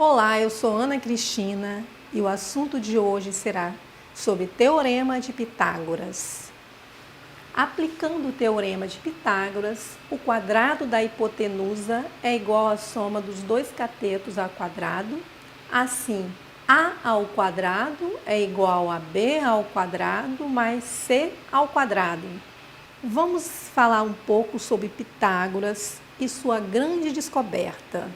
Olá, eu sou Ana Cristina e o assunto de hoje será sobre Teorema de Pitágoras. Aplicando o Teorema de Pitágoras, o quadrado da hipotenusa é igual à soma dos dois catetos ao quadrado. Assim, A ao quadrado é igual a B ao quadrado mais C ao quadrado. Vamos falar um pouco sobre Pitágoras e sua grande descoberta.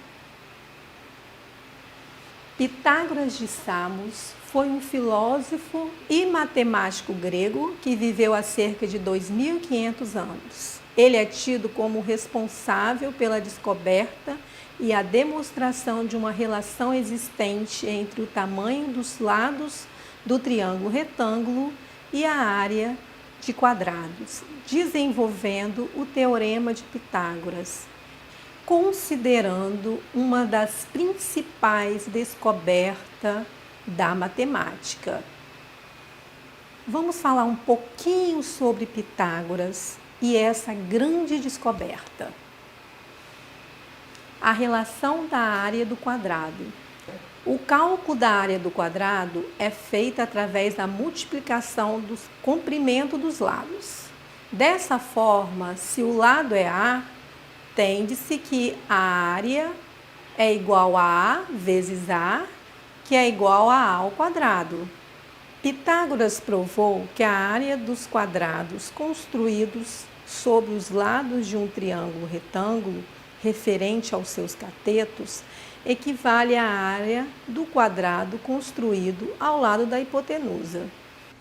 Pitágoras de Samos foi um filósofo e matemático grego que viveu há cerca de 2.500 anos. Ele é tido como responsável pela descoberta e a demonstração de uma relação existente entre o tamanho dos lados do triângulo retângulo e a área de quadrados, desenvolvendo o Teorema de Pitágoras, considerando uma das principais descobertas da matemática. Vamos falar um pouquinho sobre Pitágoras e essa grande descoberta. A relação da área do quadrado. O cálculo da área do quadrado é feito através da multiplicação do comprimento dos lados. Dessa forma, se o lado é A, entende-se que a área é igual a vezes A, que é igual a ao quadrado. Pitágoras provou que a área dos quadrados construídos sobre os lados de um triângulo retângulo, referente aos seus catetos, equivale à área do quadrado construído ao lado da hipotenusa.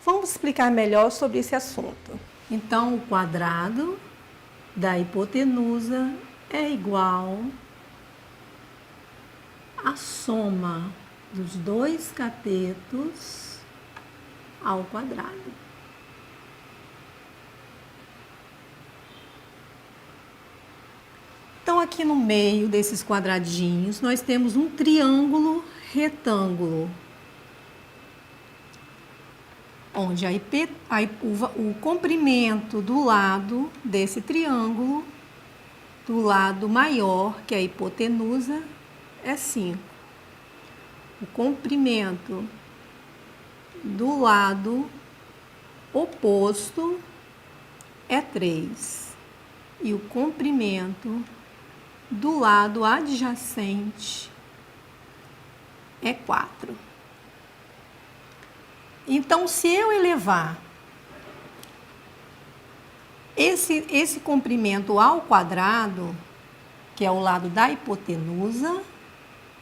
Vamos explicar melhor sobre esse assunto. Então, o quadrado da hipotenusa é igual à soma dos dois catetos ao quadrado. Então, aqui no meio desses quadradinhos, nós temos um triângulo retângulo, onde o comprimento do lado desse triângulo, do lado maior, que é a hipotenusa, é 5. O comprimento do lado oposto é 3. E o comprimento do lado adjacente é 4. Então, se eu elevar esse comprimento ao quadrado, que é o lado da hipotenusa,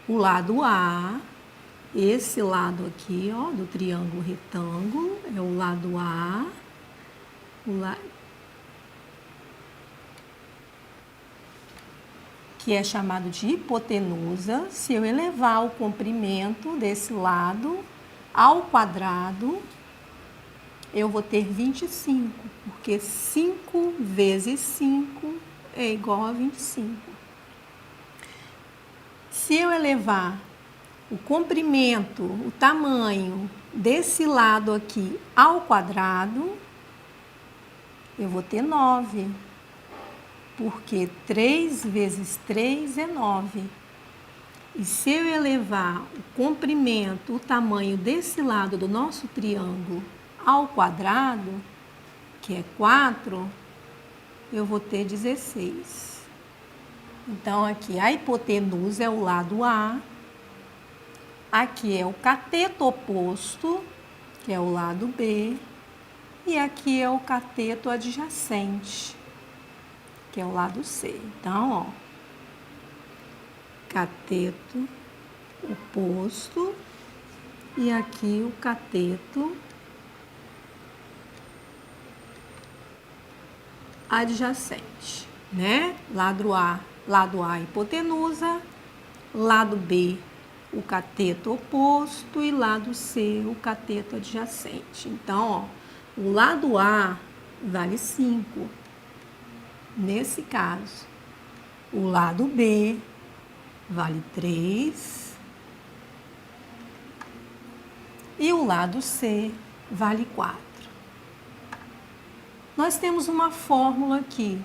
o lado A, esse lado aqui, ó, do triângulo retângulo, é o lado A, que é chamado de hipotenusa. Se eu elevar o comprimento desse lado ao quadrado, eu vou ter 25, porque 5 vezes 5 é igual a 25. Se eu elevar o comprimento, o tamanho desse lado aqui ao quadrado, eu vou ter 9, porque 3 vezes 3 é 9. E se eu elevar o comprimento, o tamanho desse lado do nosso triângulo ao quadrado, que é 4, eu vou ter 16. Então, aqui a hipotenusa é o lado A, aqui é o cateto oposto, que é o lado B, e aqui é o cateto adjacente, que é o lado C. Então, ó, cateto oposto e aqui o cateto adjacente, né? Lado A hipotenusa, lado B o cateto oposto e lado C o cateto adjacente. Então, ó, o lado A vale 5, nesse caso. O lado B vale 3 e o lado C vale 4. Nós temos uma fórmula aqui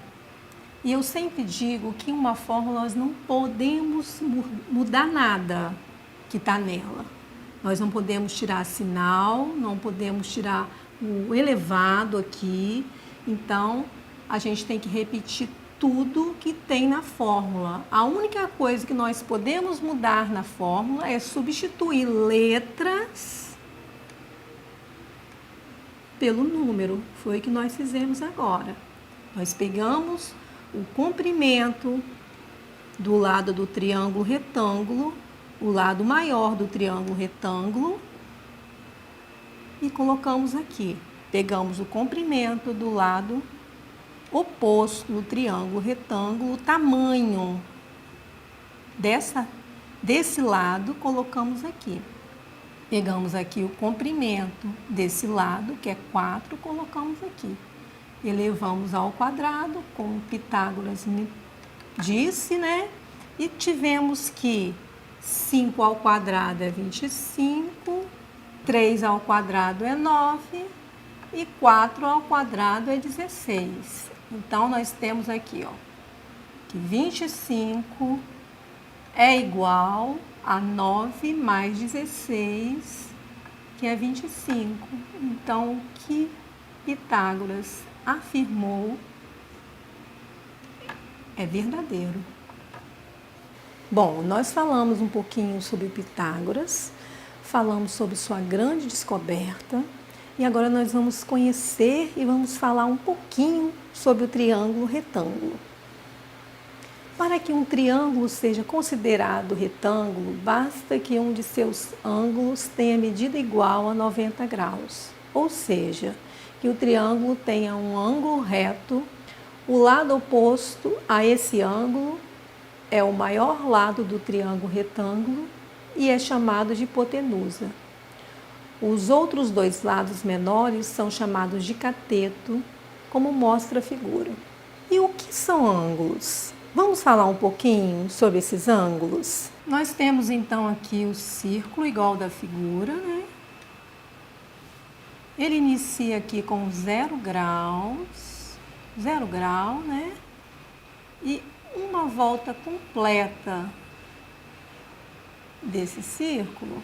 E eu sempre digo que uma fórmula nós não podemos mudar nada. que está nela. Nós não podemos tirar sinal, não podemos tirar o elevado aqui. Então, a gente tem que repetir tudo que tem na fórmula. A única coisa que nós podemos mudar na fórmula é substituir letras pelo número. Foi o que nós fizemos agora. Nós pegamos o comprimento do lado do triângulo retângulo, o lado maior do triângulo retângulo, e colocamos aqui. Pegamos o comprimento do lado oposto do triângulo retângulo, o tamanho desse lado, colocamos aqui. Pegamos aqui o comprimento desse lado, que é 4, colocamos aqui. Elevamos ao quadrado, como Pitágoras me disse, né? E tivemos que 5 ao quadrado é 25, 3 ao quadrado é 9 e 4 ao quadrado é 16. Então, nós temos aqui, ó, que 25 é igual a 9 mais 16, que é 25. Então, o que Pitágoras afirmou é verdadeiro. Bom, nós falamos um pouquinho sobre Pitágoras, falamos sobre sua grande descoberta, e agora nós vamos conhecer e vamos falar um pouquinho sobre o triângulo retângulo. Para que um triângulo seja considerado retângulo, basta que um de seus ângulos tenha medida igual a 90 graus, ou seja, que o triângulo tenha um ângulo reto, o lado oposto a esse ângulo é o maior lado do triângulo retângulo e é chamado de hipotenusa. Os outros dois lados menores são chamados de cateto, como mostra a figura. E o que são ângulos? Vamos falar um pouquinho sobre esses ângulos? Nós temos então aqui o círculo igual da figura, né? Ele inicia aqui com 0 graus, 0 grau, né? E uma volta completa desse círculo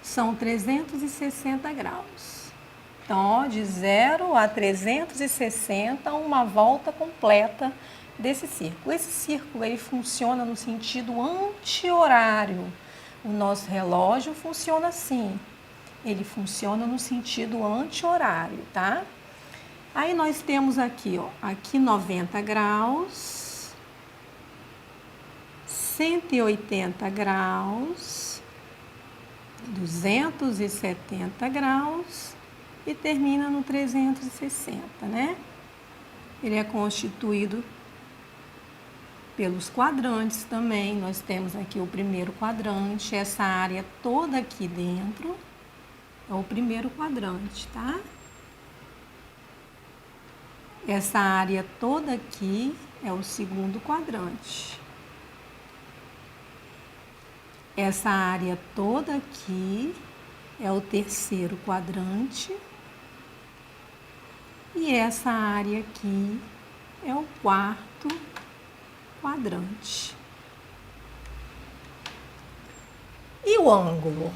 são 360 graus. Então, ó, de 0 a 360, uma volta completa desse círculo. Esse círculo ele funciona no sentido anti-horário. O nosso relógio funciona assim. Ele funciona no sentido anti-horário, tá? Aí nós temos aqui, ó, aqui 90 graus, 180 graus, 270 graus e termina no 360, né? Ele é constituído pelos quadrantes também. Nós temos aqui o primeiro quadrante, essa área toda aqui dentro é o primeiro quadrante, tá? Essa área toda aqui é o segundo quadrante. Essa área toda aqui é o terceiro quadrante. E essa área aqui é o quarto quadrante. E o ângulo?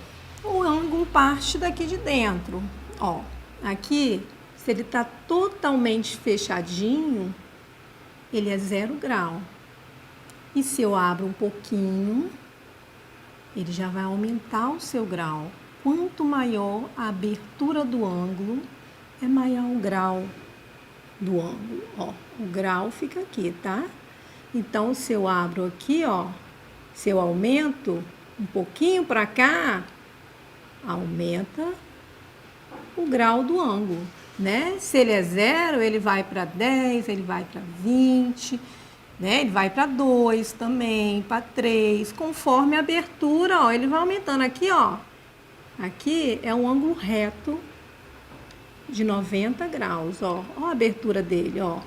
O ângulo parte daqui de dentro. Ó, aqui, se ele está totalmente fechadinho, ele é 0 grau. E se eu abro um pouquinho, ele já vai aumentar o seu grau. Quanto maior a abertura do ângulo, é maior o grau do ângulo. Ó, o grau fica aqui, tá? Então, se eu abro aqui, ó, se eu aumento um pouquinho para cá, aumenta o grau do ângulo, né? Se ele é 0, ele vai para 10, ele vai para 20, né? Ele vai para 2 também, para 3, conforme a abertura, ó, ele vai aumentando aqui, ó. Aqui é um ângulo reto de 90 graus, ó. Ó a abertura dele, ó.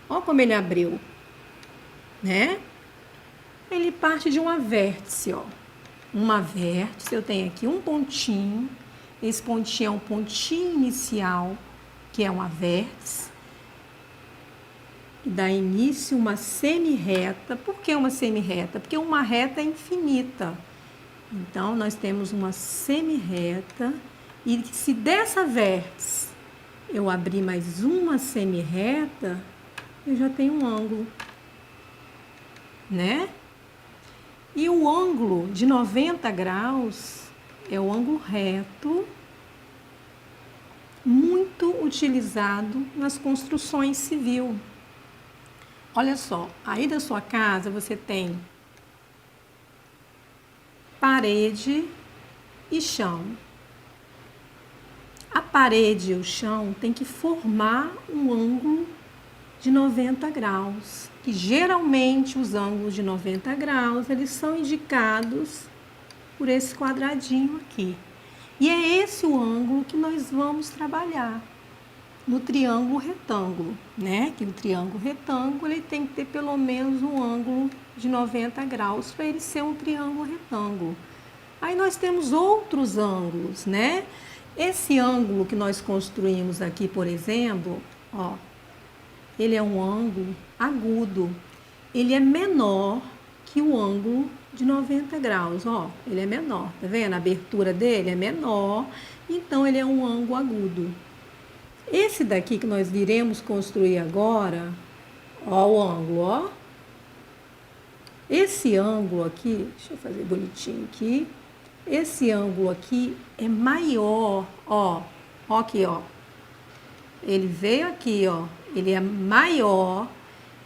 Ó como ele abriu, né? Ele parte de uma vértice, ó. Uma vértice, eu tenho aqui um pontinho. Esse pontinho é um pontinho inicial, que é uma vértice. e dá início a uma semi-reta. Por que uma semi-reta? Porque uma reta é infinita. Então, nós temos uma semi-reta, e se dessa vértice eu abrir mais uma semi-reta, eu já tenho um ângulo, né? E o ângulo de 90 graus é o ângulo reto, muito utilizado nas construções civil. Olha só, aí da sua casa você tem parede e chão. A parede e o chão tem que formar um ângulo de 90 graus, que geralmente os ângulos de 90 graus, eles são indicados por esse quadradinho aqui. E é esse o ângulo que nós vamos trabalhar no triângulo retângulo, né? Que o triângulo retângulo, ele tem que ter pelo menos um ângulo de 90 graus para ele ser um triângulo retângulo. Aí nós temos outros ângulos, né? Esse ângulo que nós construímos aqui, por exemplo, ó, ele é um ângulo agudo. Ele é menor que o ângulo de 90 graus, ó. Ele é menor, tá vendo? A abertura dele é menor, então ele é um ângulo agudo. Esse daqui que nós iremos construir agora, ó, o ângulo, ó. Esse ângulo aqui, deixa eu fazer bonitinho aqui. Esse ângulo aqui é maior, ó aqui, ó. Ele veio aqui, ó. Ele é maior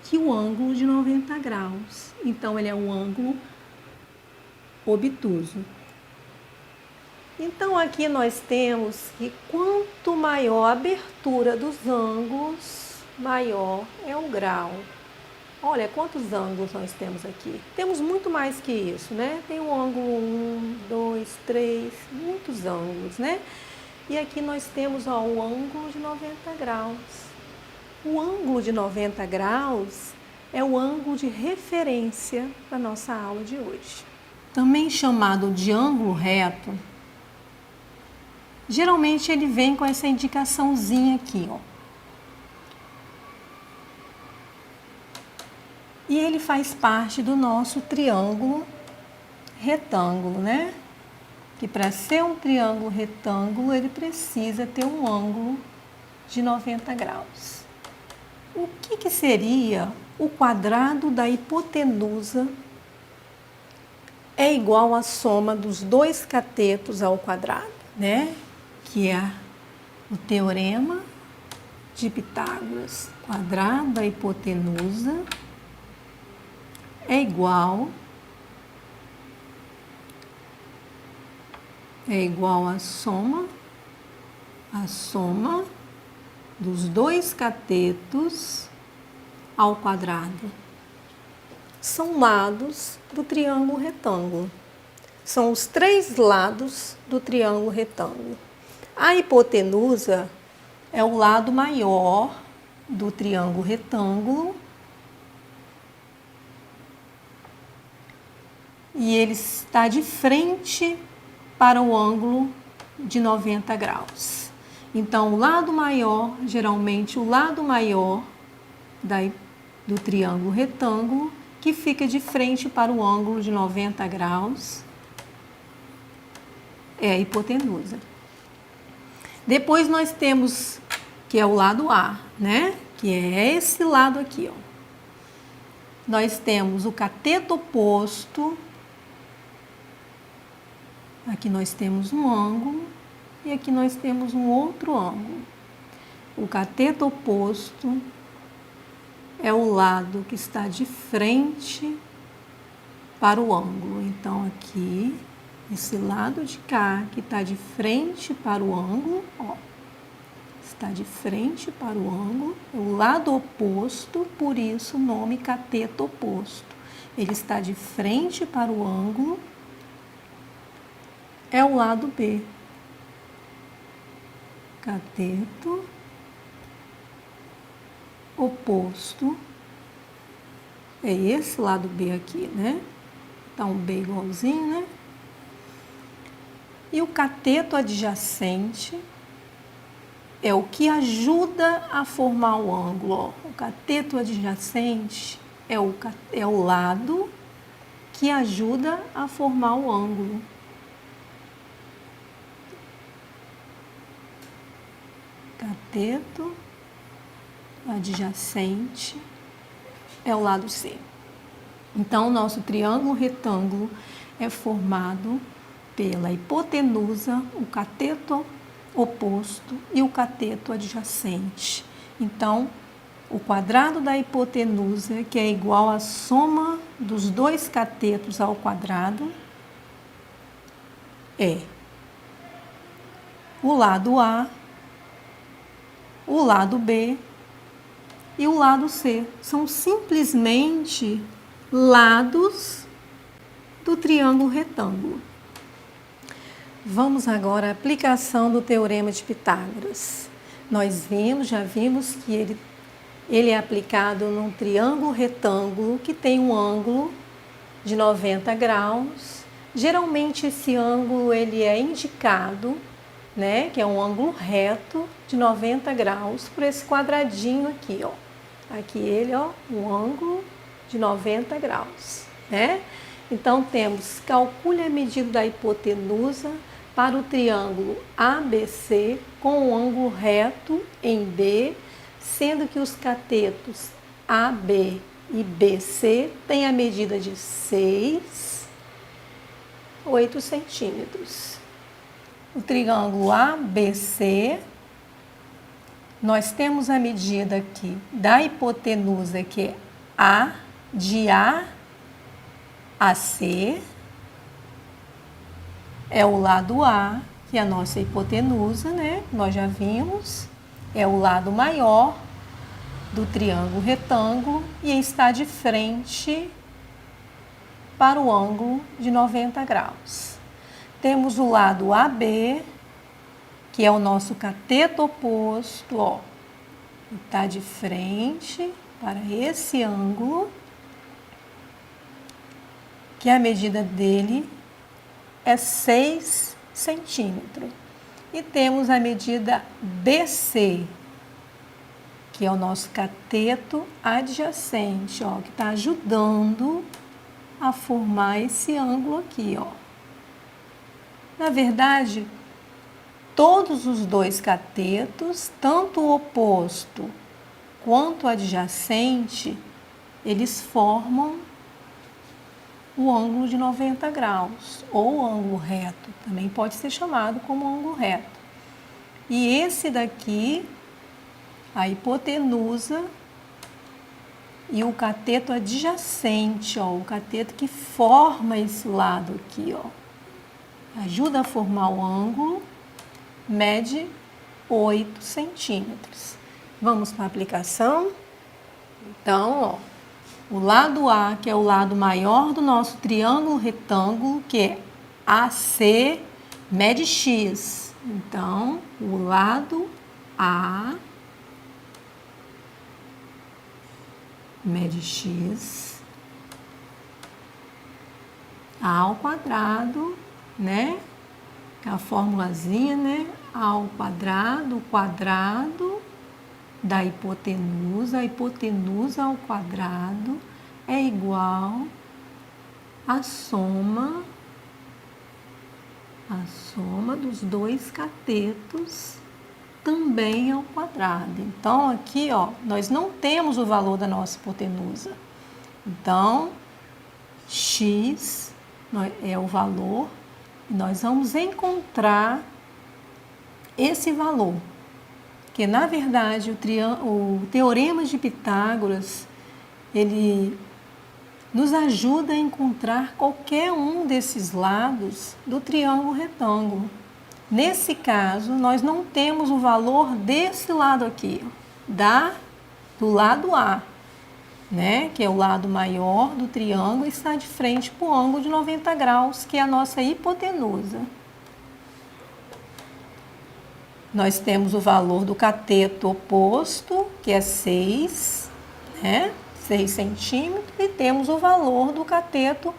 que o ângulo de 90 graus. Então, ele é um ângulo obtuso. Então, aqui nós temos que quanto maior a abertura dos ângulos, maior é o grau. Olha quantos ângulos nós temos aqui. Temos muito mais que isso, né? Tem o ângulo 1, 2, 3, muitos ângulos, né? E aqui nós temos, ó, o ângulo de 90 graus. O ângulo de 90 graus é o ângulo de referência da nossa aula de hoje. Também chamado de ângulo reto, geralmente ele vem com essa indicaçãozinha aqui, ó. E ele faz parte do nosso triângulo retângulo, né? Que para ser um triângulo retângulo, ele precisa ter um ângulo de 90 graus. O que seria o quadrado da hipotenusa é igual à soma dos dois catetos ao quadrado, né? Que é o teorema de Pitágoras. Quadrado da hipotenusa é igual à soma dos dois catetos ao quadrado. São lados do triângulo retângulo. São os três lados do triângulo retângulo. A hipotenusa é o lado maior do triângulo retângulo e ele está de frente para o ângulo de 90 graus. Então, o lado maior, geralmente o lado maior do triângulo retângulo, que fica de frente para o ângulo de 90 graus, é a hipotenusa. Depois nós temos, que é o lado A, né? Que é esse lado aqui, ó. Nós temos o cateto oposto. Aqui nós temos um ângulo e aqui nós temos um outro ângulo. O cateto oposto é o lado que está de frente para o ângulo. Então, aqui, esse lado de cá, que está de frente para o ângulo, ó, está de frente para o ângulo, é o lado oposto, por isso o nome cateto oposto. Ele está de frente para o ângulo, é o lado B. Cateto oposto é esse lado B aqui, né? Tá um B igualzinho, né? E o cateto adjacente é o que ajuda a formar o ângulo. Ó. O cateto adjacente é o lado que ajuda a formar o ângulo. Cateto adjacente é o lado C. Então, o nosso triângulo retângulo é formado pela hipotenusa, o cateto oposto e o cateto adjacente. Então, o quadrado da hipotenusa, que é igual à soma dos dois catetos ao quadrado, é o lado A, o lado B e o lado C. São simplesmente lados do triângulo retângulo. Vamos agora à aplicação do Teorema de Pitágoras. Nós já vimos que ele é aplicado num triângulo retângulo que tem um ângulo de 90 graus. Geralmente esse ângulo ele é indicado, né, que é um ângulo reto de 90 graus por esse quadradinho aqui, ó. Aqui ele, ó, um ângulo de 90 graus, né? Então temos, calcule a medida da hipotenusa para o triângulo ABC com um ângulo reto em B, sendo que os catetos AB e BC têm a medida de 8 centímetros. O triângulo ABC, nós temos a medida aqui da hipotenusa, que é A, de A a C, é o lado A, que é a nossa hipotenusa, né? Nós já vimos, é o lado maior do triângulo retângulo e está de frente para o ângulo de 90 graus. Temos o lado AB, que é o nosso cateto oposto, ó, está de frente para esse ângulo, que a medida dele é 6 centímetros. E temos a medida BC, que é o nosso cateto adjacente, ó, que está ajudando a formar esse ângulo aqui, ó. Na verdade, todos os dois catetos, tanto o oposto quanto o adjacente, eles formam o ângulo de 90 graus, ou ângulo reto, também pode ser chamado como ângulo reto. E esse daqui, a hipotenusa e o cateto adjacente, ó, o cateto que forma esse lado aqui, ó, ajuda a formar o ângulo, mede 8 centímetros. Vamos para a aplicação? Então, ó, o lado A, que é o lado maior do nosso triângulo retângulo, que é AC, mede X. Então, o lado A mede X. A ao quadrado, né? A formulazinha, né? A ao quadrado, o quadrado da hipotenusa, a hipotenusa ao quadrado é igual à soma dos dois catetos também ao quadrado. Então, aqui, ó, nós não temos o valor da nossa hipotenusa. Então, x é o valor, e nós vamos encontrar esse valor. Que, na verdade, o Teorema de Pitágoras, ele nos ajuda a encontrar qualquer um desses lados do triângulo retângulo. Nesse caso, nós não temos o valor desse lado aqui, do lado A, né? Que é o lado maior do triângulo e está de frente para o ângulo de 90 graus, que é a nossa hipotenusa. Nós temos o valor do cateto oposto, que é 6, né? 6 centímetros, e temos o valor do cateto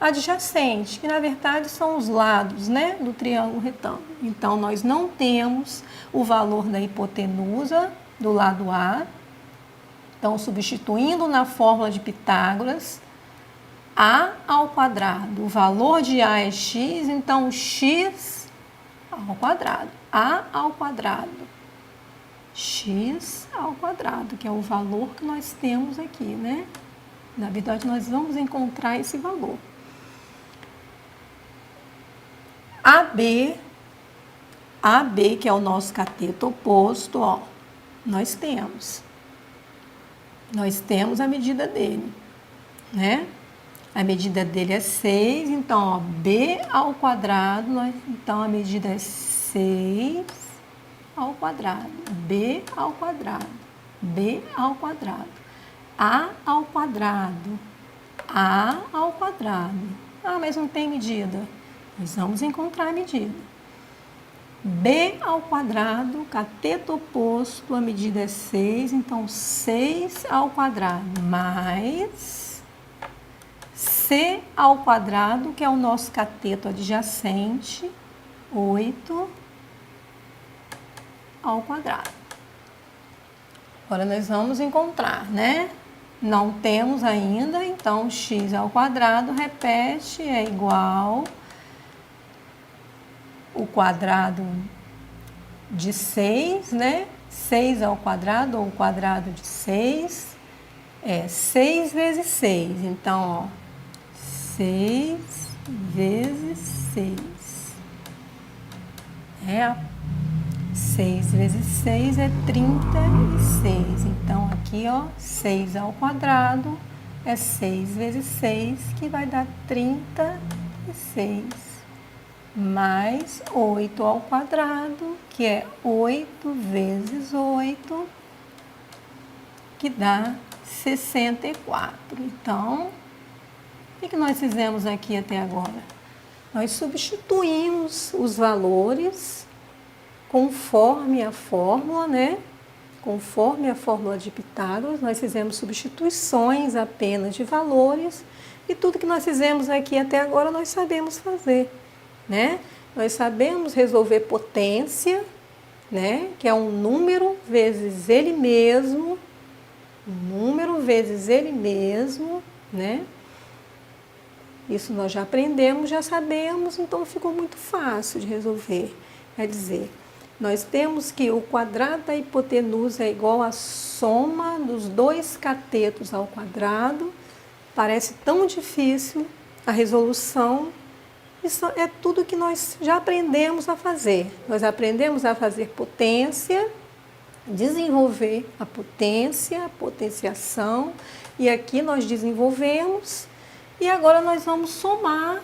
adjacente, que na verdade são os lados, né, do triângulo retângulo. Então, nós não temos o valor da hipotenusa do lado A. Então, substituindo na fórmula de Pitágoras, A ao quadrado. O valor de A é x, então x ao quadrado. A ao quadrado. X ao quadrado, que é o valor que nós temos aqui, né? Na verdade, nós vamos encontrar esse valor. AB, que é o nosso cateto oposto, ó, nós temos a medida dele, né? A medida dele é 6, então, ó, B ao quadrado, então a medida é 6 ao quadrado, B ao quadrado, B ao quadrado, A ao quadrado, A ao quadrado. Ah, mas não tem medida. Nós vamos encontrar a medida. B ao quadrado, cateto oposto, a medida é 6, então 6 ao quadrado, mais C ao quadrado, que é o nosso cateto adjacente, 8 ao quadrado. Agora nós vamos encontrar, né? Não temos ainda, então x ao quadrado, repete, é igual o quadrado de 6, né? 6 ao quadrado, ou o quadrado de 6, é 6 vezes 6. Então, ó, 6 vezes 6. 6 vezes 6 é 36. Então, aqui, ó, 6 ao quadrado é 6 vezes 6, que vai dar 36. Mais 8 ao quadrado, que é 8 vezes 8, que dá 64. Então, o que nós fizemos aqui até agora? Nós substituímos os valores conforme a fórmula, né? Conforme a fórmula de Pitágoras, nós fizemos substituições apenas de valores, e tudo que nós fizemos aqui até agora nós sabemos fazer, né? Nós sabemos resolver potência, né? Que é um número vezes ele mesmo, né? Isso nós já aprendemos, já sabemos, então ficou muito fácil de resolver. Quer dizer, nós temos que o quadrado da hipotenusa é igual à soma dos dois catetos ao quadrado. Parece tão difícil a resolução. Isso é tudo que nós já aprendemos a fazer. Nós aprendemos a fazer potência, desenvolver a potência, a potenciação, e aqui nós desenvolvemos, e agora nós vamos somar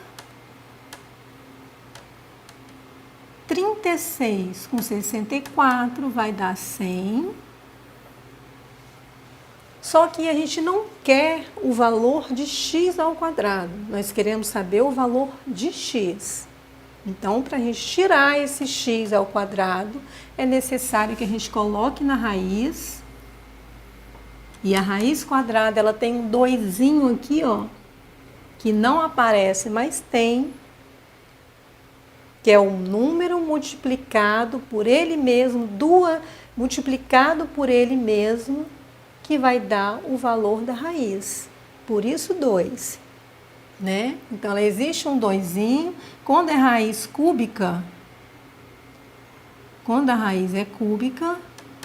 36 com 64 vai dar 100. Só que a gente não quer o valor de x ao quadrado, nós queremos saber o valor de x. Então, para a gente tirar esse x ao quadrado, é necessário que a gente coloque na raiz. E a raiz quadrada, ela tem um 2zinho aqui, ó, que não aparece, mas tem, que é um número multiplicado por ele mesmo, multiplicado por ele mesmo, que vai dar o valor da raiz. Por isso, 2. Né? Então, existe um 2zinho. Quando é raiz cúbica, quando a raiz é cúbica,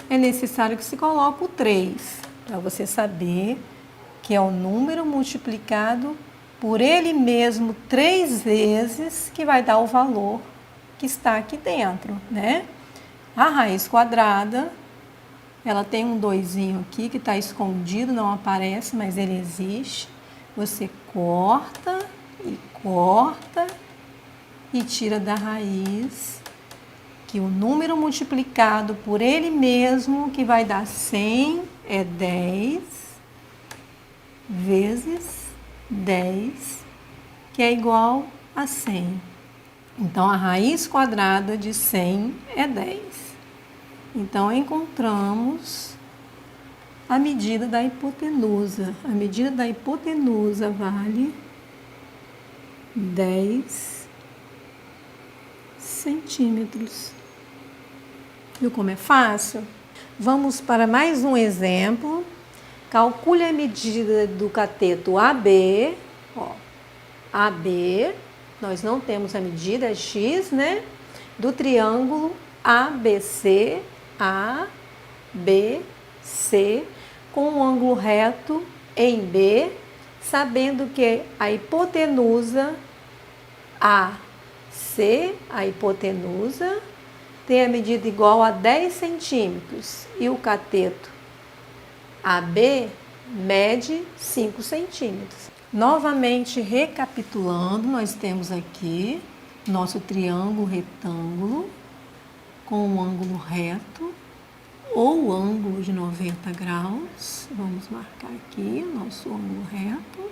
é necessário que se coloque o 3, para você saber que é o número multiplicado por ele mesmo 3 vezes, que vai dar o valor que está aqui dentro, né? A raiz quadrada, ela tem um 2zinho aqui que está escondido, não aparece, mas ele existe. Você corta e tira da raiz, que o número multiplicado por ele mesmo, que vai dar 100, é 10 vezes 10, que é igual a 100. Então, a raiz quadrada de 100 é 10. Então, encontramos a medida da hipotenusa. A medida da hipotenusa vale 10 centímetros. Viu como é fácil? Vamos para mais um exemplo. Calcule a medida do cateto AB. Ó, AB, nós não temos a medida, é X, né? Do triângulo ABC, ABC, com um ângulo reto em B, sabendo que a hipotenusa AC, a hipotenusa, tem a medida igual a 10 centímetros e o cateto AB mede 5 centímetros. Novamente recapitulando, nós temos aqui nosso triângulo retângulo com um ângulo reto ou ângulo de 90 graus. Vamos marcar aqui nosso ângulo reto,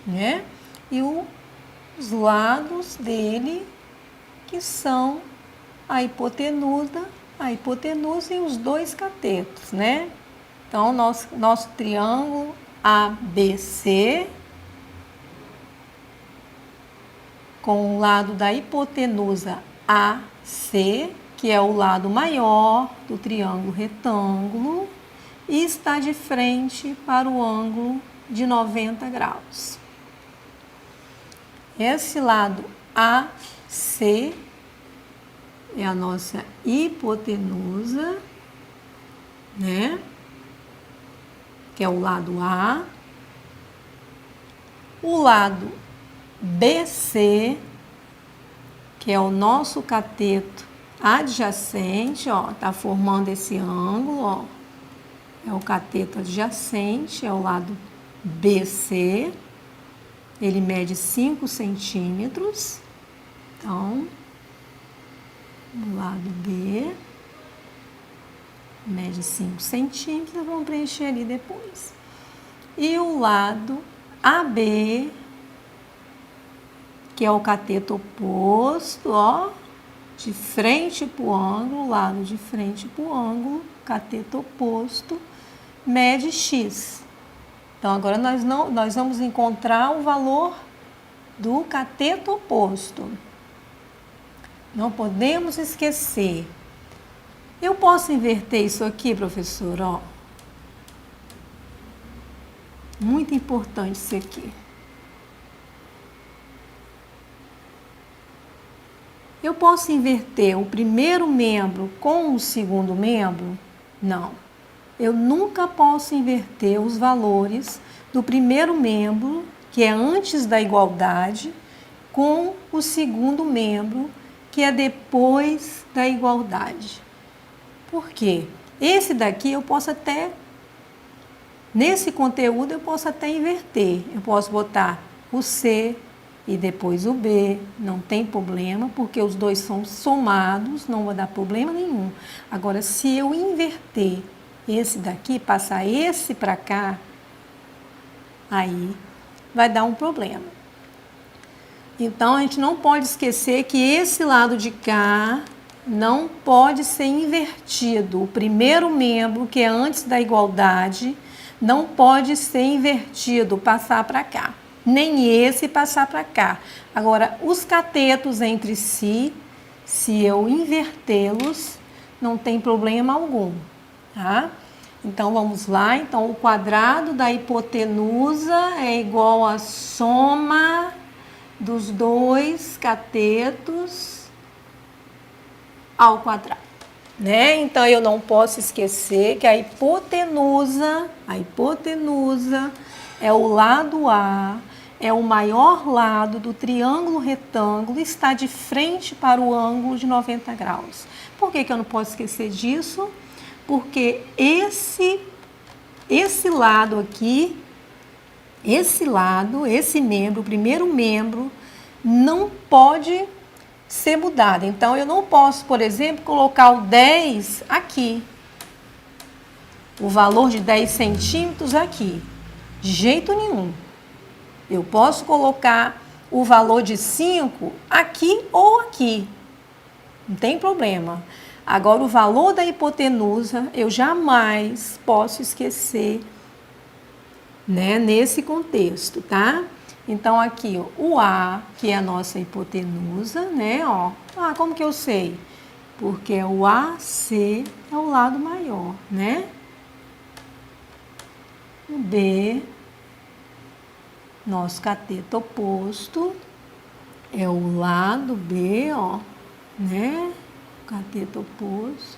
né? E os lados dele, que são a hipotenusa e os dois catetos, né? Então, nosso triângulo ABC, com o lado da hipotenusa AC, que é o lado maior do triângulo retângulo, e está de frente para o ângulo de 90 graus. Esse lado AC é a nossa hipotenusa, né? Que é o lado A. O lado BC, que é o nosso cateto adjacente, ó, tá formando esse ângulo, ó. É o cateto adjacente, é o lado BC. Ele mede 5 centímetros. Então, o lado B mede 5 centímetros, vamos preencher ali depois. E o lado AB, que é o cateto oposto, ó, de frente para o ângulo, lado de frente para o ângulo, cateto oposto, mede X. Então, agora nós vamos encontrar o valor do cateto oposto. Não podemos esquecer. Eu posso inverter isso aqui, professor, ó. Muito importante isso aqui. Eu posso inverter o primeiro membro com o segundo membro? Não. Eu nunca posso inverter os valores do primeiro membro, que é antes da igualdade, com o segundo membro, que é depois da igualdade. Por quê? Esse daqui eu posso até, nesse conteúdo eu posso até inverter. Eu posso botar o C e depois o B, não tem problema, porque os dois são somados, não vai dar problema nenhum. Agora, se eu inverter esse daqui, passar esse para cá, aí vai dar um problema. Então, a gente não pode esquecer que esse lado de cá não pode ser invertido. O primeiro membro, que é antes da igualdade, não pode ser invertido, passar para cá. Nem esse passar para cá. Agora, os catetos entre si, se eu invertê-los, não tem problema algum, tá? Então, vamos lá. Então, o quadrado da hipotenusa é igual à soma dos dois catetos ao quadrado, né? Então, eu não posso esquecer que a hipotenusa é o lado A, é o maior lado do triângulo retângulo, está de frente para o ângulo de 90 graus. Por que eu não posso esquecer disso? Porque esse lado aqui, esse membro, o primeiro membro, não pode ser mudado. Então, eu não posso, por exemplo, colocar o 10 aqui. O valor de 10 centímetros aqui. De jeito nenhum. Eu posso colocar o valor de 5 aqui ou aqui. Não tem problema. Agora, o valor da hipotenusa, eu jamais posso esquecer, né, nesse contexto, tá? Então, aqui, ó, o A, que é a nossa hipotenusa, né? Ó. Ah, como que eu sei? Porque o AC é o lado maior, né? O B, nosso cateto oposto, é o lado B, ó, né? Cateto oposto,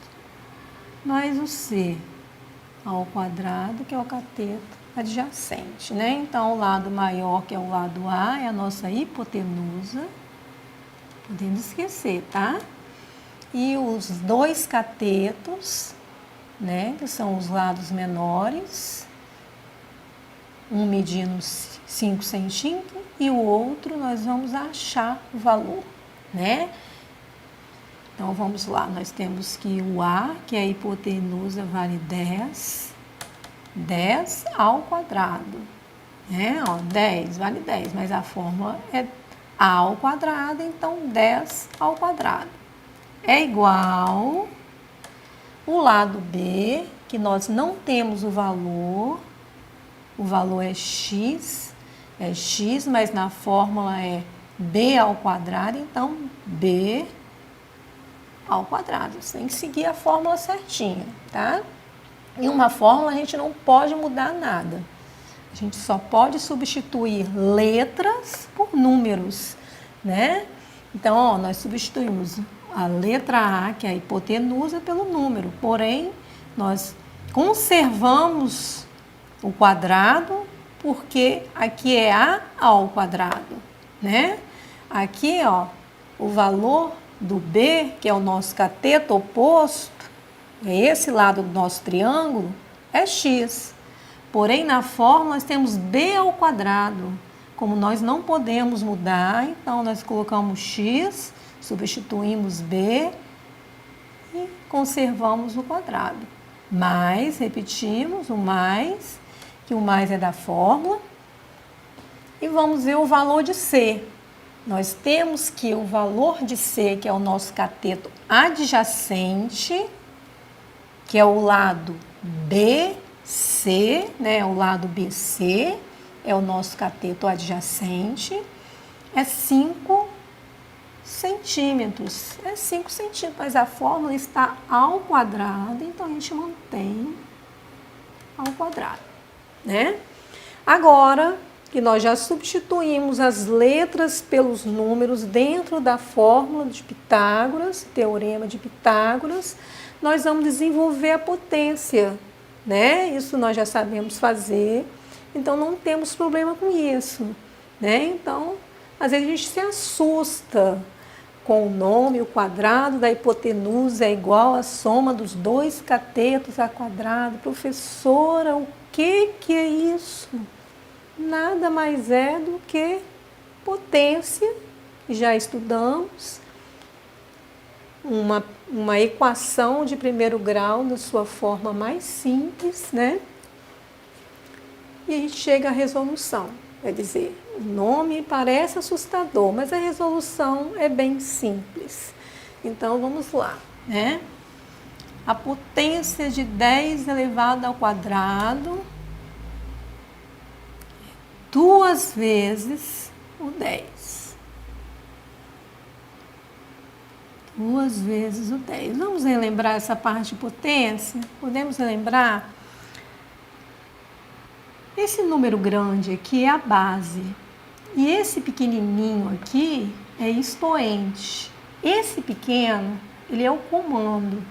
mais o C ao quadrado, que é o cateto adjacente, né? Então, o lado maior, que é o lado A, é a nossa hipotenusa. Podemos esquecer, tá? E os dois catetos, né? Que são os lados menores, um medindo 5 centímetros e o outro nós vamos achar o valor, né? Então, vamos lá. Nós temos que o A, que é a hipotenusa, vale 10 ao quadrado, né? Ó, 10 vale 10, mas a fórmula é A ao quadrado, então 10 ao quadrado é igual o lado B, que nós não temos o valor é x, mas na fórmula é B ao quadrado, então B ao quadrado. Você tem que seguir a fórmula certinha, tá? Em uma fórmula a gente não pode mudar nada. A gente só pode substituir letras por números, né? Então, ó, nós substituímos a letra A, que é a hipotenusa, pelo número. Porém, nós conservamos o quadrado, porque aqui é A ao quadrado, né? Aqui, ó, o valor do B, que é o nosso cateto oposto, é esse lado do nosso triângulo, é x. Porém, na fórmula, nós temos B ao quadrado. Como nós não podemos mudar, então nós colocamos x, substituímos B e conservamos o quadrado. Mais, repetimos, o mais, que o mais é da fórmula. E vamos ver o valor de C. Nós temos que o valor de C, que é o nosso cateto adjacente, que é o lado BC, né? O lado BC é o nosso cateto adjacente, é 5 centímetros. É 5 centímetros, mas a fórmula está ao quadrado, então a gente mantém ao quadrado, né? Agora que nós já substituímos as letras pelos números dentro da fórmula de Pitágoras, teorema de Pitágoras, nós vamos desenvolver a potência, né? Isso nós já sabemos fazer, então não temos problema com isso, né? Então, às vezes a gente se assusta com o nome, o quadrado da hipotenusa é igual à soma dos dois catetos a quadrado. Professora, o que é isso? Nada mais é do que potência, já estudamos, uma equação de primeiro grau na sua forma mais simples, né? E a gente chega à resolução. Quer dizer, o nome parece assustador, mas a resolução é bem simples. Então, vamos lá, né? A potência de 10 elevado ao quadrado, 2 vezes o 10. 2 vezes o 10. Vamos relembrar essa parte de potência? Podemos relembrar? Esse número grande aqui é a base. E esse pequenininho aqui é expoente. Esse pequeno, ele é o comando.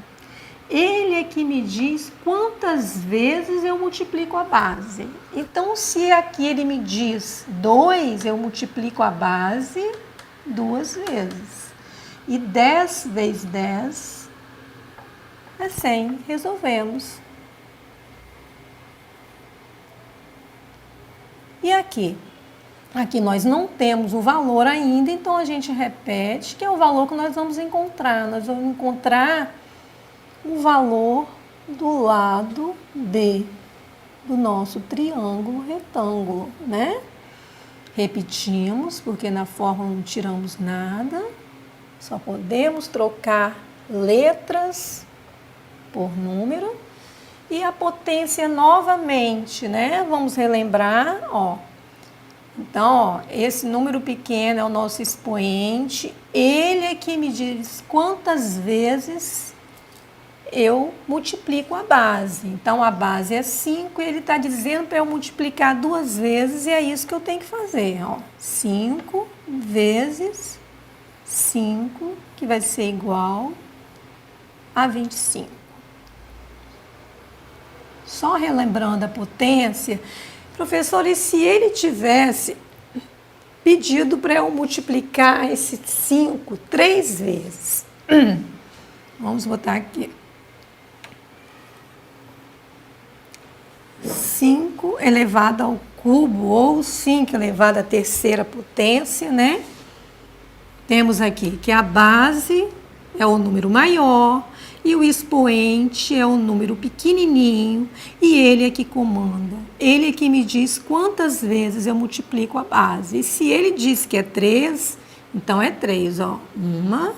Ele é que me diz quantas vezes eu multiplico a base. Então, se aqui ele me diz 2, eu multiplico a base 2 vezes. E 10 vezes 10 é 100. Resolvemos. E aqui? Aqui nós não temos o valor ainda, então a gente repete, que é o valor que nós vamos encontrar. Nós vamos encontrar o valor do lado B do nosso triângulo retângulo, né? Repetimos, porque na fórmula não tiramos nada, só podemos trocar letras por número. E a potência novamente, né? Vamos relembrar, ó. Então, ó, esse número pequeno é o nosso expoente, ele é que me diz quantas vezes eu multiplico a base. Então, a base é 5 e ele está dizendo para eu multiplicar 2 vezes e é isso que eu tenho que fazer. Ó. 5 vezes 5, que vai ser igual a 25. Só relembrando a potência, professor, e se ele tivesse pedido para eu multiplicar esse 5 3 vezes? Vamos botar aqui. 5 elevado ao cubo, ou 5 elevado à terceira potência, né? Temos aqui que a base é o número maior e o expoente é o número pequenininho e ele é que comanda. Ele é que me diz quantas vezes eu multiplico a base. E se ele diz que é 3, então é 3, ó. 1,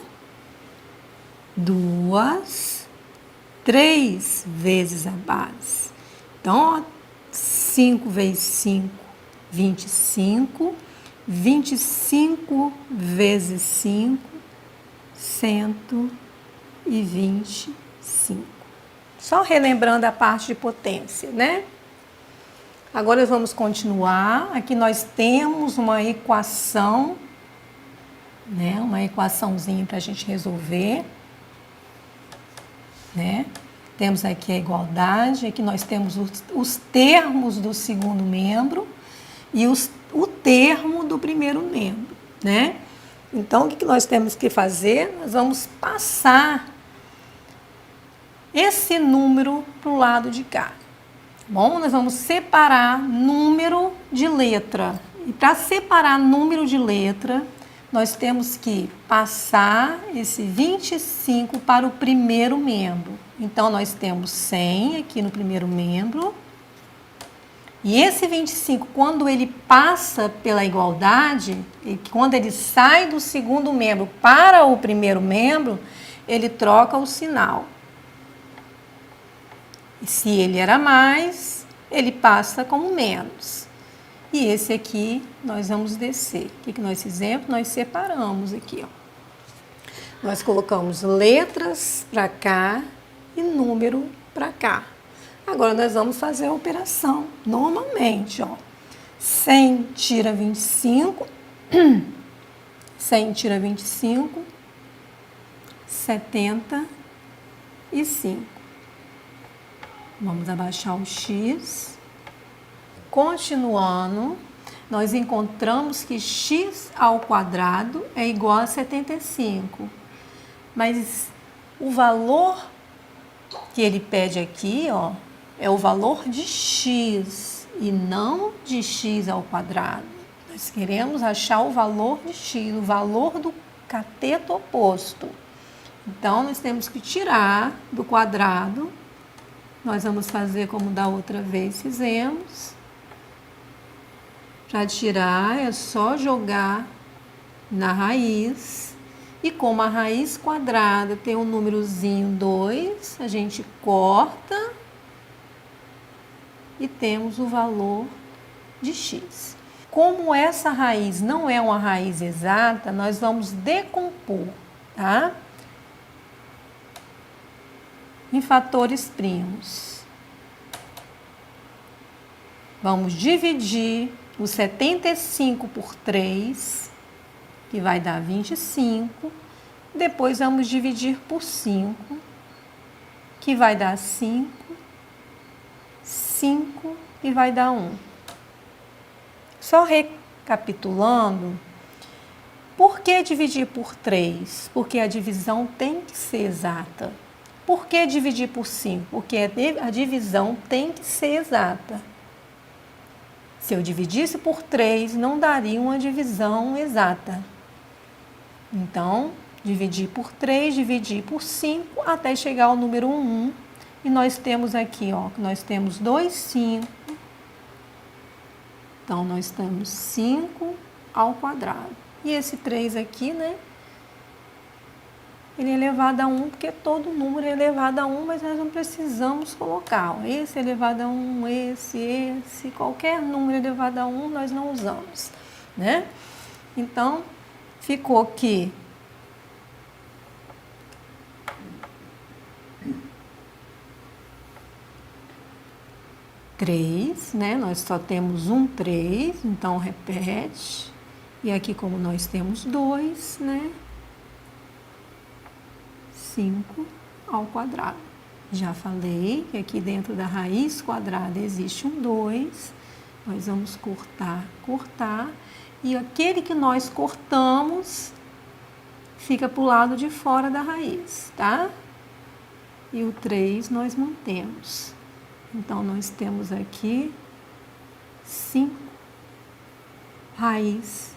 2, 3 vezes a base. Então, ó, 5 vezes 5, 25. 25 vezes 5, 125. Só relembrando a parte de potência, né? Agora vamos continuar. Aqui nós temos uma equação, né? Uma equaçãozinha para a gente resolver, né? Temos aqui a igualdade, aqui nós temos os termos do segundo membro e o termo do primeiro membro, né? Então, o que nós temos que fazer? Nós vamos passar esse número para o lado de cá. Bom, nós vamos separar número de letra. E para separar número de letra, nós temos que passar esse 25 para o primeiro membro. Então, nós temos 100 aqui no primeiro membro. E esse 25, quando ele passa pela igualdade, e quando ele sai do segundo membro para o primeiro membro, ele troca o sinal. E se ele era mais, ele passa como menos. E esse aqui nós vamos descer. O que nós fizemos? Nós separamos aqui, ó. Nós colocamos letras para cá e número para cá. Agora nós vamos fazer a operação normalmente, ó. 100 tira 25, 100 tira 25, 75. Vamos abaixar o x. Continuando, nós encontramos que x ao quadrado é igual a 75. Mas o valor que ele pede aqui, ó, é o valor de x e não de x ao quadrado. Nós queremos achar o valor de x, o valor do cateto oposto. Então, nós temos que tirar do quadrado. Nós vamos fazer como da outra vez fizemos. Para tirar, é só jogar na raiz. E como a raiz quadrada tem um númerozinho 2, a gente corta e temos o valor de x. Como essa raiz não é uma raiz exata, nós vamos decompor, tá? Em fatores primos. Vamos dividir o 75 por 3, que vai dar 25. Depois vamos dividir por 5, que vai dar 5. 5 e vai dar 1. Só recapitulando, por que dividir por 3? Porque a divisão tem que ser exata. Por que dividir por 5? Porque a divisão tem que ser exata. Se eu dividisse por 3, não daria uma divisão exata. Então, dividir por 3, dividir por 5, até chegar ao número 1. E nós temos aqui, ó, nós temos 2 5. Então, nós temos 5 ao quadrado. E esse 3 aqui, né? ele é elevado a 1, porque todo número é elevado a 1, mas nós não precisamos colocar. Ó, esse é elevado a 1, esse, qualquer número elevado a 1 nós não usamos, né? Então, ficou aqui 3, né? Nós só temos um 3, então repete. E aqui, como nós temos 2, né? 5 ao quadrado. Já falei que aqui dentro da raiz quadrada existe um 2. Nós vamos cortar, cortar. E aquele que nós cortamos fica para o lado de fora da raiz, tá? E o 3 nós mantemos. Então, nós temos aqui 5 raiz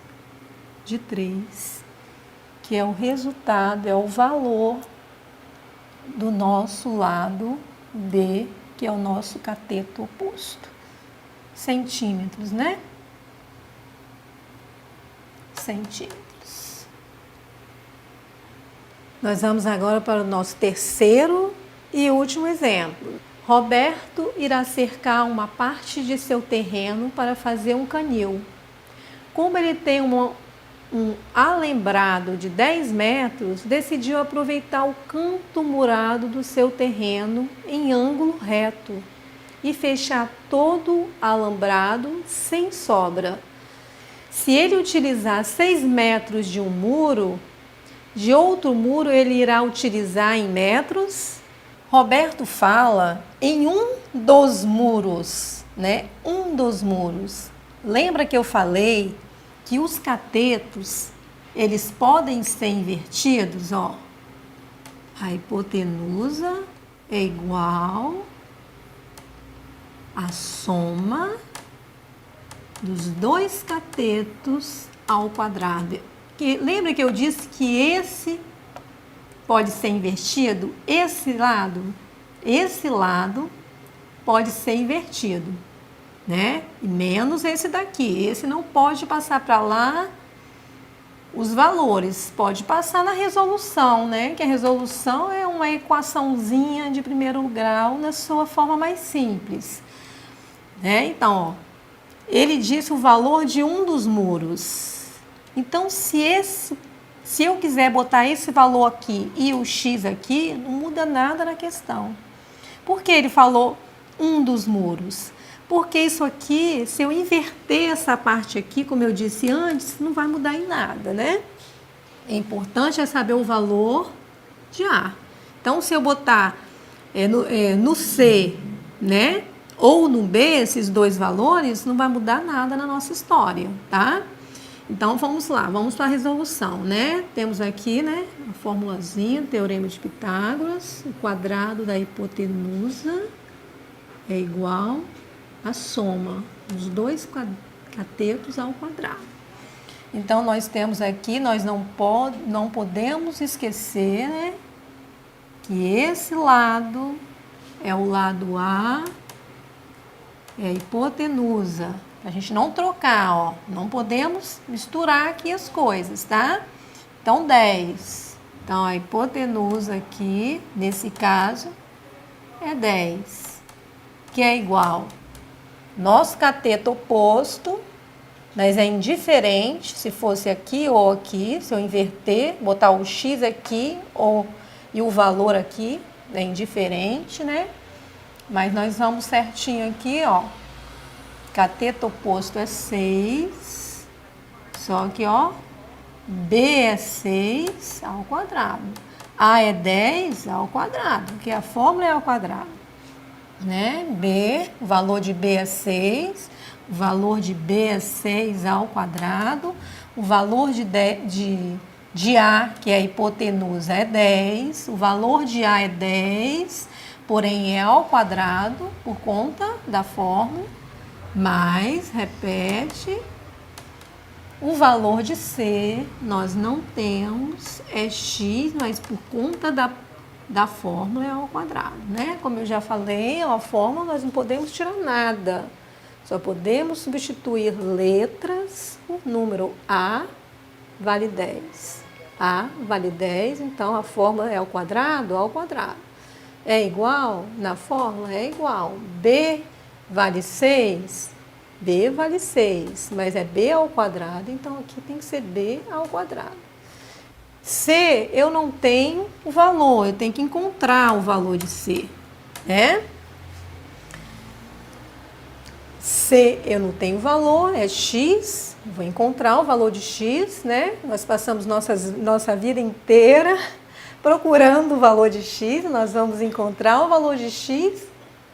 de 3, que é o resultado, é o valor do nosso lado B, que é o nosso cateto oposto. Centímetros, né? Centímetros. Nós vamos agora para o nosso terceiro e último exemplo. Roberto irá cercar uma parte de seu terreno para fazer um canil. Como ele tem um alambrado de 10 metros, decidiu aproveitar o canto murado do seu terreno em ângulo reto e fechar todo o alambrado sem sobra. Se ele utilizar 6 metros de um muro, de outro muro ele irá utilizar em metros. Roberto fala em um dos muros, né? Um dos muros. Lembra que eu falei que os catetos, eles podem ser invertidos, ó. A hipotenusa é igual à soma dos dois catetos ao quadrado. Lembra que eu disse que esse pode ser invertido? Esse lado pode ser invertido, né? E menos esse daqui. Esse não pode passar para lá os valores. Pode passar na resolução, né? Que a resolução é uma equaçãozinha de primeiro grau na sua forma mais simples, né? Então, ó, ele disse o valor de um dos muros. Então, se eu quiser botar esse valor aqui e o x aqui, não muda nada na questão. Por que ele falou um dos muros? Porque isso aqui, se eu inverter essa parte aqui, como eu disse antes, não vai mudar em nada, né? É importante saber o valor de A. Então, se eu botar no C, né? Ou no B, esses dois valores, não vai mudar nada na nossa história, tá? Então, vamos lá, vamos para a resolução, né? Temos aqui, né, a formulazinha, teorema de Pitágoras, o quadrado da hipotenusa é igual à soma dos dois catetos ao quadrado. Então, nós temos aqui, nós não podemos esquecer, né, que esse lado é o lado A, é a hipotenusa. A gente não trocar, ó. Não podemos misturar aqui as coisas, tá? Então, 10. Então, a hipotenusa aqui, nesse caso, é 10. Que é igual. Nosso cateto oposto, mas é indiferente se fosse aqui ou aqui. Se eu inverter, botar o x aqui e o valor aqui, é indiferente, né? Mas nós vamos certinho aqui, ó. Cateto oposto é 6. Só que, ó, B é 6 ao quadrado. A é 10 ao quadrado, porque a fórmula é ao quadrado, né? B, o valor de B é 6. O valor de B é 6 ao quadrado. O valor de A, que é a hipotenusa, é 10. O valor de A é 10, porém é ao quadrado por conta da fórmula. Mas, repete, o valor de C nós não temos, é x, mas por conta da fórmula é ao quadrado, né? Como eu já falei, a fórmula nós não podemos tirar nada. Só podemos substituir letras por número A vale 10. A vale 10, então a fórmula é ao quadrado, ao quadrado. É igual? Na fórmula é igual. B vale 6, B vale 6, mas é B ao quadrado, então aqui tem que ser B ao quadrado. C, eu não tenho o valor, eu tenho que encontrar o valor de C, né? C, eu não tenho valor, é X, vou encontrar o valor de X, né? Nós passamos nossa vida inteira procurando o valor de X, nós vamos encontrar o valor de X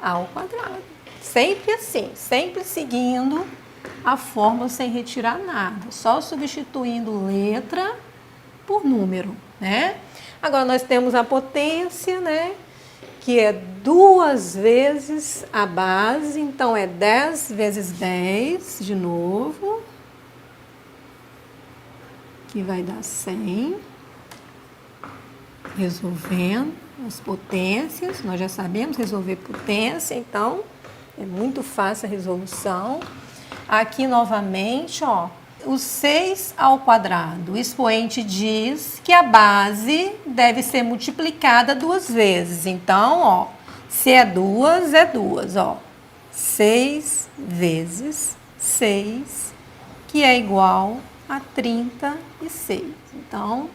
ao quadrado. Sempre assim, sempre seguindo a fórmula sem retirar nada, só substituindo letra por número, né? Agora nós temos a potência, né? Que é 2 vezes a base, então é 10 vezes 10, de novo, que vai dar 100. Resolvendo as potências, nós já sabemos resolver potência, então é muito fácil a resolução. Aqui novamente, ó, o 6 ao quadrado. O expoente diz que a base deve ser multiplicada 2 vezes. Então, ó, se é 2, é 2, ó. 6 vezes 6, que é igual a 36. Então,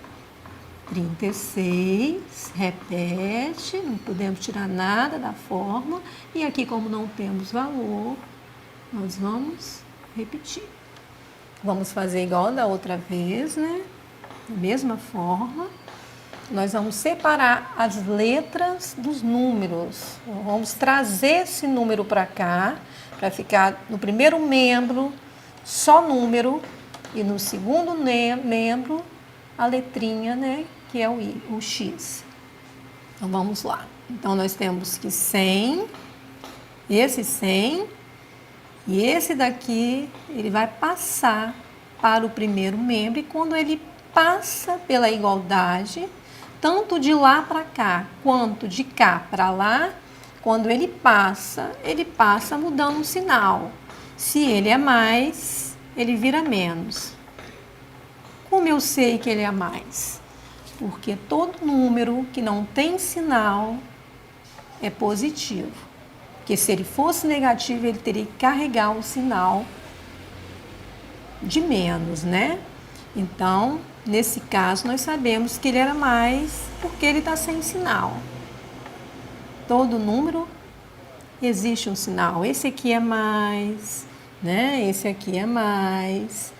36, repete, não podemos tirar nada da fórmula. E aqui, como não temos valor, nós vamos repetir. Vamos fazer igual da outra vez, né? Da mesma forma. Nós vamos separar as letras dos números. Vamos trazer esse número para cá, para ficar no primeiro membro, só número, e no segundo membro, a letrinha, né? Que é o X. Então, vamos lá. Então, nós temos que 100, esse 100, e esse daqui, ele vai passar para o primeiro membro, e quando ele passa pela igualdade, tanto de lá para cá, quanto de cá para lá, quando ele passa mudando um sinal. Se ele é mais, ele vira menos. Como eu sei que ele é mais? Porque todo número que não tem sinal é positivo. Porque se ele fosse negativo, ele teria que carregar um sinal de menos, né? Então, nesse caso, nós sabemos que ele era mais porque ele está sem sinal. Todo número existe um sinal. Esse aqui é mais, né? Esse aqui é mais.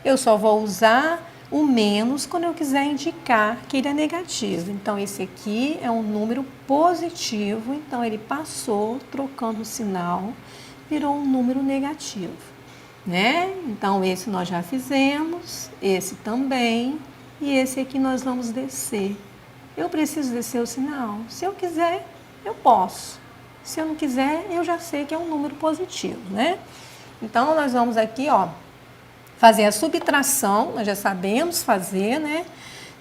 Eu só vou usar o menos quando eu quiser indicar que ele é negativo. Então, esse aqui é um número positivo, então ele passou trocando o sinal, virou um número negativo, né? Então, esse nós já fizemos, esse também, e esse aqui nós vamos descer. Eu preciso descer o sinal? Se eu quiser, eu posso. Se eu não quiser, eu já sei que é um número positivo, né? Então, nós vamos aqui, ó, fazer a subtração, nós já sabemos fazer, né?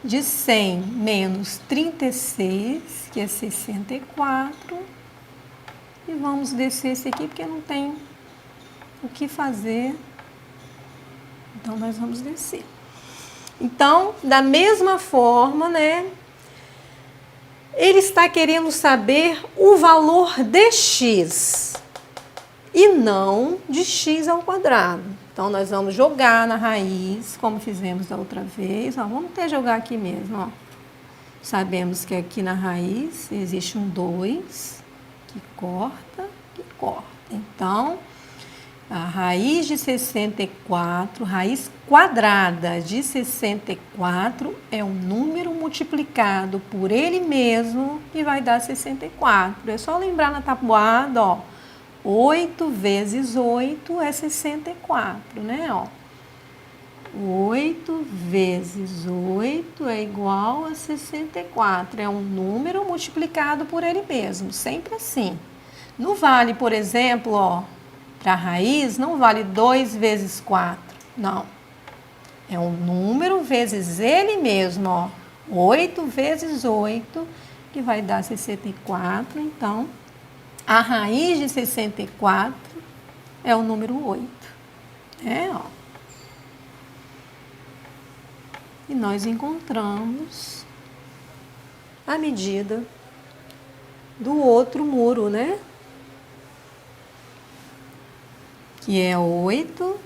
De 100 menos 36, que é 64. E vamos descer esse aqui, porque não tem o que fazer. Então, nós vamos descer. Então, da mesma forma, né? Ele está querendo saber o valor de x e não de x ao quadrado. Então, nós vamos jogar na raiz, como fizemos da outra vez. Ó, vamos até jogar aqui mesmo, ó. Sabemos que aqui na raiz existe um 2, que corta, que corta. Então, a raiz de 64, raiz quadrada de 64, é um número multiplicado por ele mesmo, que vai dar 64. É só lembrar na tabuada, ó. 8 vezes 8 é 64, né? Ó. 8 vezes 8 é igual a 64. É um número multiplicado por ele mesmo, sempre assim. Não vale, por exemplo, ó, para a raiz, não vale 2 vezes 4. Não. É um número vezes ele mesmo, ó. 8 vezes 8, que vai dar 64. Então, a raiz de 64 é o número 8. É, ó. e nós encontramos a medida do outro muro, né? Que é 8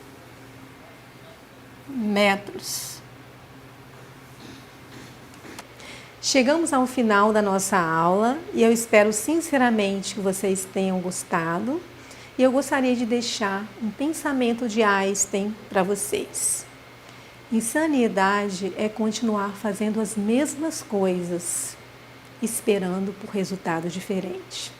metros. Chegamos ao final da nossa aula e eu espero sinceramente que vocês tenham gostado. E eu gostaria de deixar um pensamento de Einstein para vocês. Insanidade é continuar fazendo as mesmas coisas, esperando por resultado diferente.